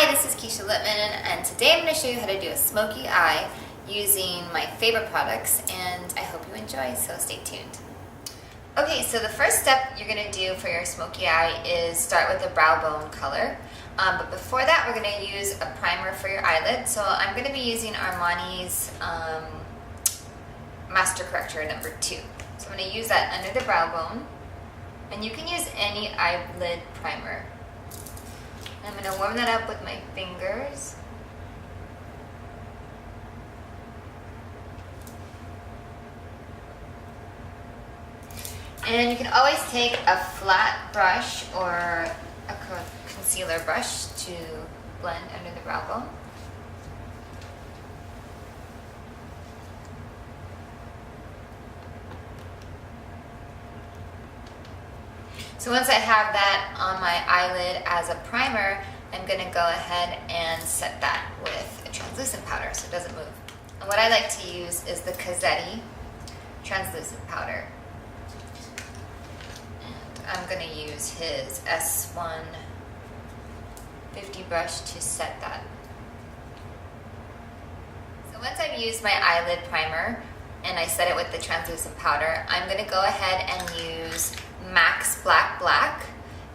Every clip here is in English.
Hi, this is Keisha Littman, and today I'm going to show you how to do a smoky eye using my favorite products, and I hope you enjoy, so stay tuned. Okay, so the first step you're going to do for your smoky eye is start with a brow bone color. But before that, we're going to use a primer for your eyelid. So I'm going to be using Armani's Master Corrector number 2. So I'm going to use that under the brow bone, and you can use any eyelid primer. I'm going to warm that up with my fingers. And you can always take a flat brush or a concealer brush to blend under the brow bone. So once I have that on my eyelid as a primer, I'm going to go ahead and set that with a translucent powder so it doesn't move. And what I like to use is the Kazeti translucent powder. And I'm going to use his S150 brush to set that. So once I've used my eyelid primer and I set it with the translucent powder, I'm going to go ahead and use Max Black Black.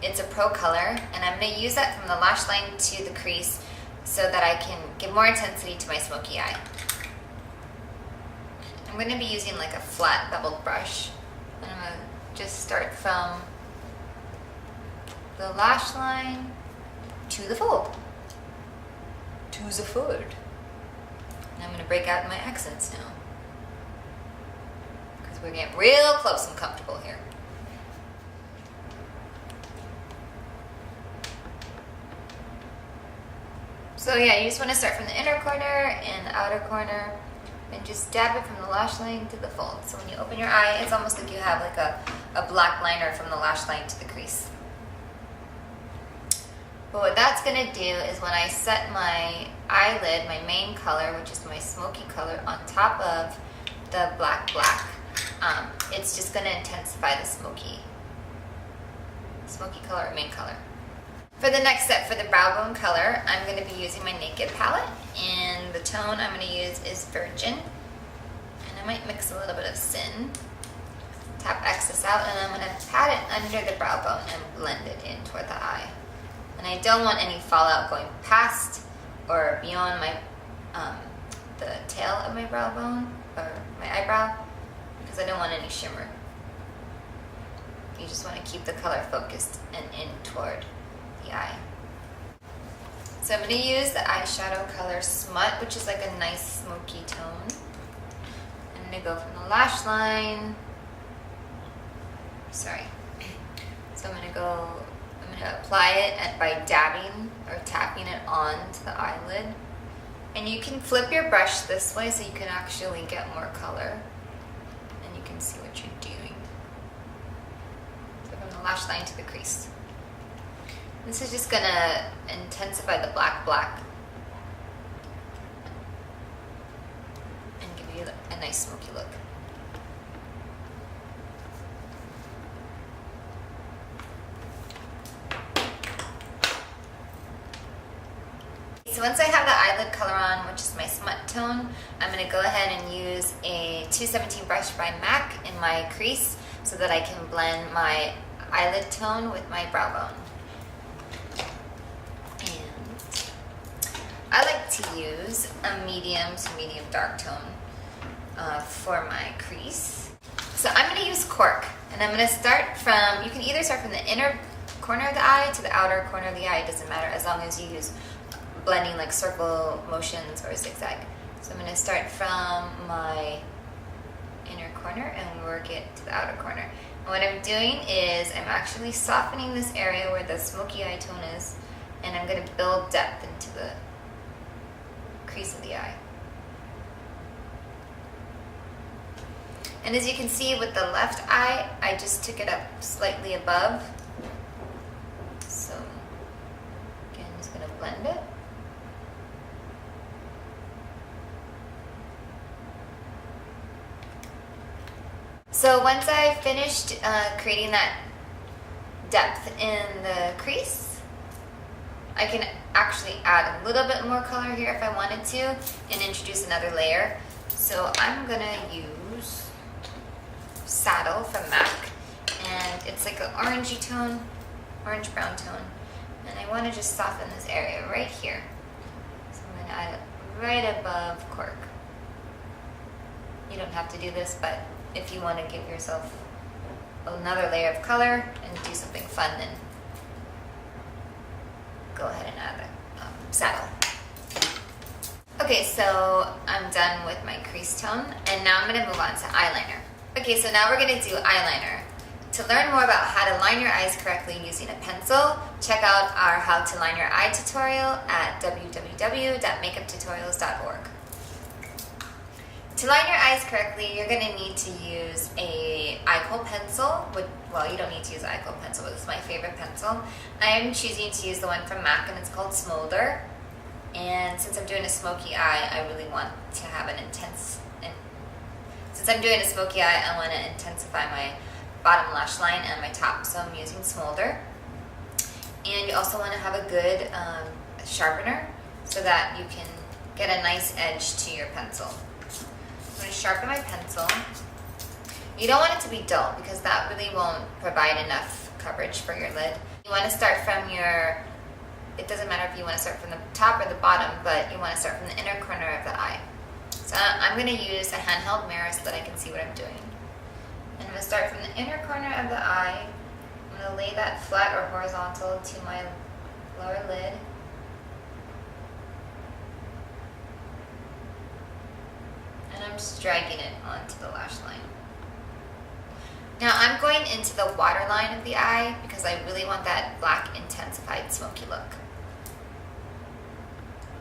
It's a pro color, and I'm going to use that from the lash line to the crease so that I can give more intensity to my smoky eye. I'm going to be using like a flat beveled brush, and I'm going to just start from the lash line to the fold. To the fold. And I'm going to break out my accents now, because we're getting real close and comfortable here. So yeah, you just want to start from the inner corner and the outer corner and just dab it from the lash line to the fold. So when you open your eye, it's almost like you have like a black liner from the lash line to the crease. But what that's going to do is when I set my eyelid, my main color, which is my smoky color, on top of the black, it's just going to intensify the smoky color or main color. For the next step, for the brow bone color, I'm going to be using my Naked palette, and the tone I'm going to use is Virgin, and I might mix a little bit of Sin. Tap excess out, and I'm going to pat it under the brow bone and blend it in toward the eye. And I don't want any fallout going past or beyond my the tail of my brow bone or my eyebrow, because I don't want any shimmer. You just want to keep the color focused and in toward the eye. So I'm going to use the eyeshadow color Smut, which is like a nice smoky tone. I'm going to go from the lash line. Sorry. So I'm going to apply it by dabbing or tapping it onto the eyelid. And you can flip your brush this way so you can actually get more color and you can see what you're doing. So from the lash line to the crease. This is just going to intensify the black and give you a nice smoky look. So once I have the eyelid color on, which is my Smut tone, I'm going to go ahead and use a 217 brush by MAC in my crease so that I can blend my eyelid tone with my brow bone. I like to use a medium to medium dark tone for my crease. So I'm going to use Cork, and I'm going to start from, you can either start from the inner corner of the eye to the outer corner of the eye, it doesn't matter, as long as you use blending like circle motions or zigzag. So I'm going to start from my inner corner and work it to the outer corner. And what I'm doing is I'm actually softening this area where the smoky eye tone is, and I'm going to build depth into the crease of the eye. And as you can see with the left eye, I just took it up slightly above. So again, I'm just going to blend it. So once I finished creating that depth in the crease, I can actually add a little bit more color here if I wanted to and introduce another layer. So I'm gonna use Saddle from MAC, and it's like an orangey tone, orange brown tone, and I want to just soften this area right here. So I'm gonna add it right above cork. You don't have to do this, but if you want to give yourself another layer of color and do something fun, then go ahead and add the saddle. Okay, so I'm done with my crease tone, and now I'm going to move on to eyeliner. Okay, so now we're going to do eyeliner. To learn more about how to line your eyes correctly using a pencil, check out our How to Line Your Eye tutorial at www.makeuptutorials.org. To line your eyes correctly, you're going to need to use a eyeball pencil. Well, you don't need to use an eyeball pencil, but it's my favorite pencil. I am choosing to use the one from MAC, and it's called Smolder. And since I'm doing a smoky eye, I really want to have an since I'm doing a smoky eye, I want to intensify my bottom lash line and my top, so I'm using Smolder. And you also want to have a good sharpener so that you can get a nice edge to your pencil. I'm going to sharpen my pencil. You don't want it to be dull because that really won't provide enough coverage for your lid. You want to start from it doesn't matter if you want to start from the top or the bottom, but you want to start from the inner corner of the eye. So I'm going to use a handheld mirror so that I can see what I'm doing. And I'm going to start from the inner corner of the eye. I'm going to lay that flat or horizontal to my lower lid. And I'm just dragging it onto the lash line. Now I'm going into the waterline of the eye because I really want that black intensified smoky look.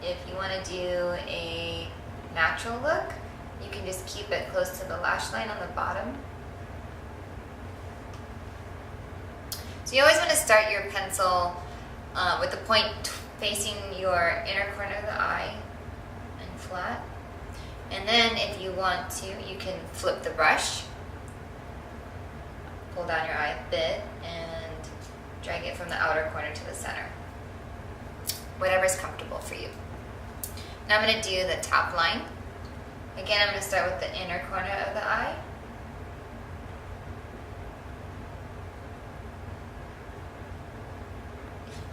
If you want to do a natural look, you can just keep it close to the lash line on the bottom. So you always want to start your pencil with the point facing your inner corner of the eye and flat. And then if you want to, you can flip the brush, pull down your eye a bit, and drag it from the outer corner to the center. Whatever's comfortable for you. Now I'm going to do the top line. Again, I'm going to start with the inner corner of the eye.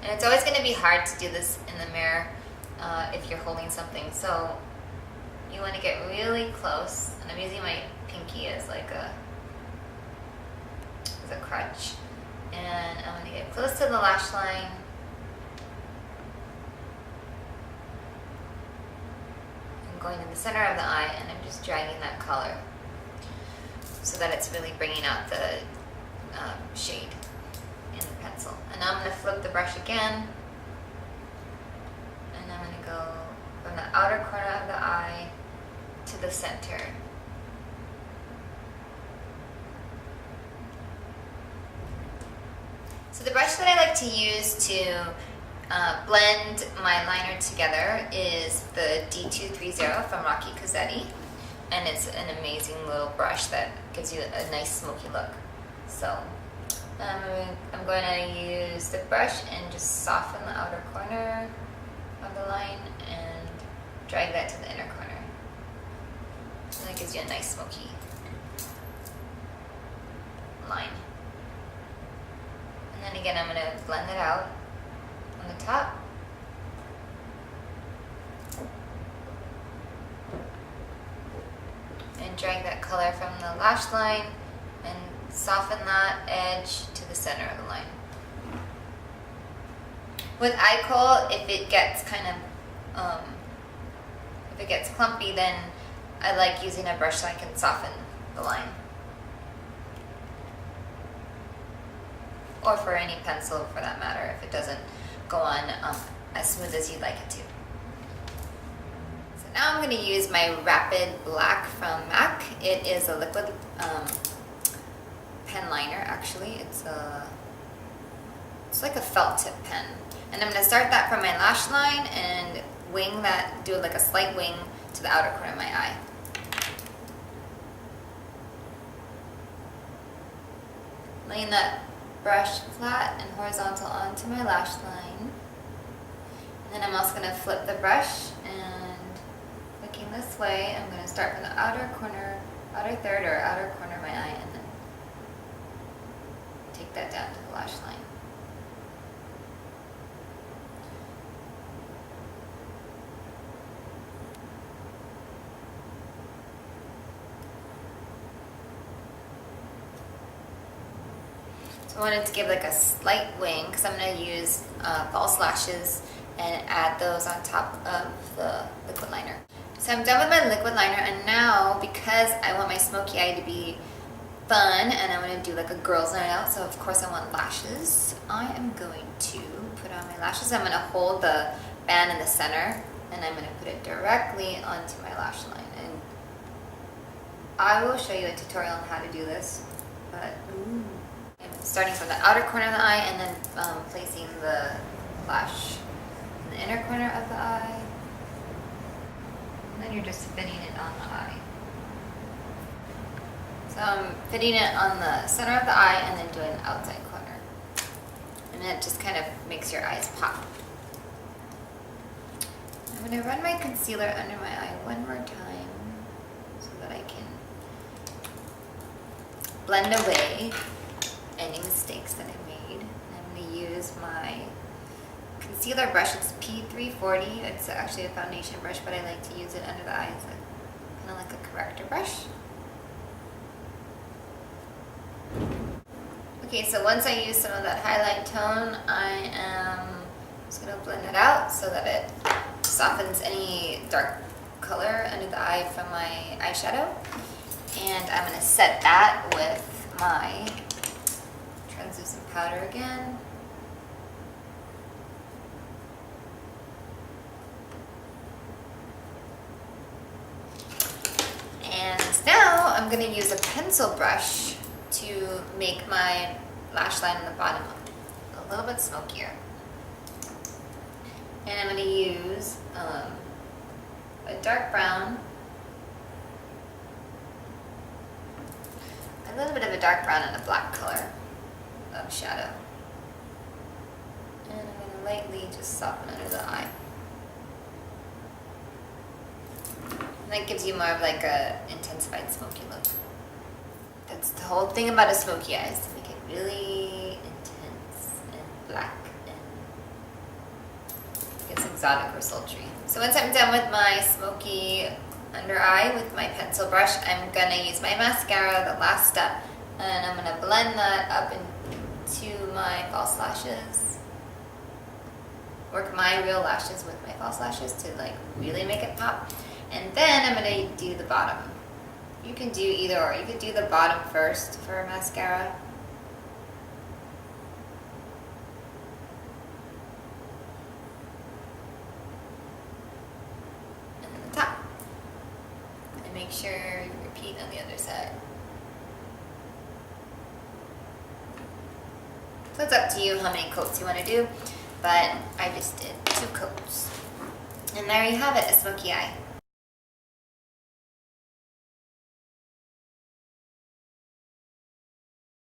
And it's always going to be hard to do this in the mirror if you're holding something. So you want to get really close. And I'm using my pinky as like a crutch. And I'm going to get close to the lash line. I'm going to the center of the eye, and I'm just dragging that color so that it's really bringing out the shade in the pencil. And now I'm going to flip the brush again, and I'm going to go from the outer corner of the eye to the center. So the brush that I like to use to blend my liner together is the D230 from Rocky Cozzetti, and it's an amazing little brush that gives you a nice smoky look. So I'm going to use the brush and just soften the outer corner of the line and drag that to the inner corner. And that gives you a nice smoky line. And then again, I'm going to blend it out on the top. And drag that color from the lash line and soften that edge to the center of the line. With eye kohl, if it gets if it gets clumpy, then I like using a brush so I can soften the line. Or for any pencil for that matter, if it doesn't go on as smooth as you'd like it to. So now I'm going to use my Rapid Black from MAC. It is a liquid pen liner, actually. It's like a felt tip pen. And I'm going to start that from my lash line and wing that, do like a slight wing to the outer corner of my eye. Laying that brush flat and horizontal onto my lash line. And then I'm also going to flip the brush, and looking this way, I'm going to start from the outer corner, outer third or outer corner of my eye, and then take that down to the lash line. So I wanted to give like a slight wing because I'm going to use false lashes and add those on top of the liquid liner. So I'm done with my liquid liner, and now because I want my smoky eye to be fun and I'm going to do like a girl's night out, so of course I want lashes, I am going to put on my lashes. I'm going to hold the band in the center and I'm going to put it directly onto my lash line. And I will show you a tutorial on how to do this, but I'm starting from the outer corner of the eye and then placing the lash in the inner corner of the eye. And then you're just fitting it on the eye. So I'm fitting it on the center of the eye and then doing the outside corner. And it just kind of makes your eyes pop. I'm going to run my concealer under my eye one more time so that I can blend away any mistakes that I made. I'm going to use my concealer brush. It's P340. It's actually a foundation brush, but I like to use it under the eyes, kind of like a corrector brush. Okay, so once I use some of that highlight tone, I am just going to blend it out so that it softens any dark color under the eye from my eyeshadow. And I'm going to set that with my translucent powder again. And now I'm going to use a pencil brush to make my lash line on the bottom a little bit smokier. And I'm going to use a dark brown, a little bit of a dark brown and a black color of shadow. And I'm going to lightly just soften under the eye. And that gives you more of like a intensified smoky look. That's the whole thing about a smoky eye, is to make it really intense and black and it's exotic or sultry. So once I'm done with my smoky under eye with my pencil brush, I'm going to use my mascara, the last step, and I'm going to blend that up into my false lashes. Work my real lashes with my false lashes to like really make it pop. And then I'm going to do the bottom. You can do either or. You could do the bottom first for mascara. And then the top. And make sure you repeat on the other side. So it's up to you how many coats you want to do, but I just did 2 coats. And there you have it, a smoky eye.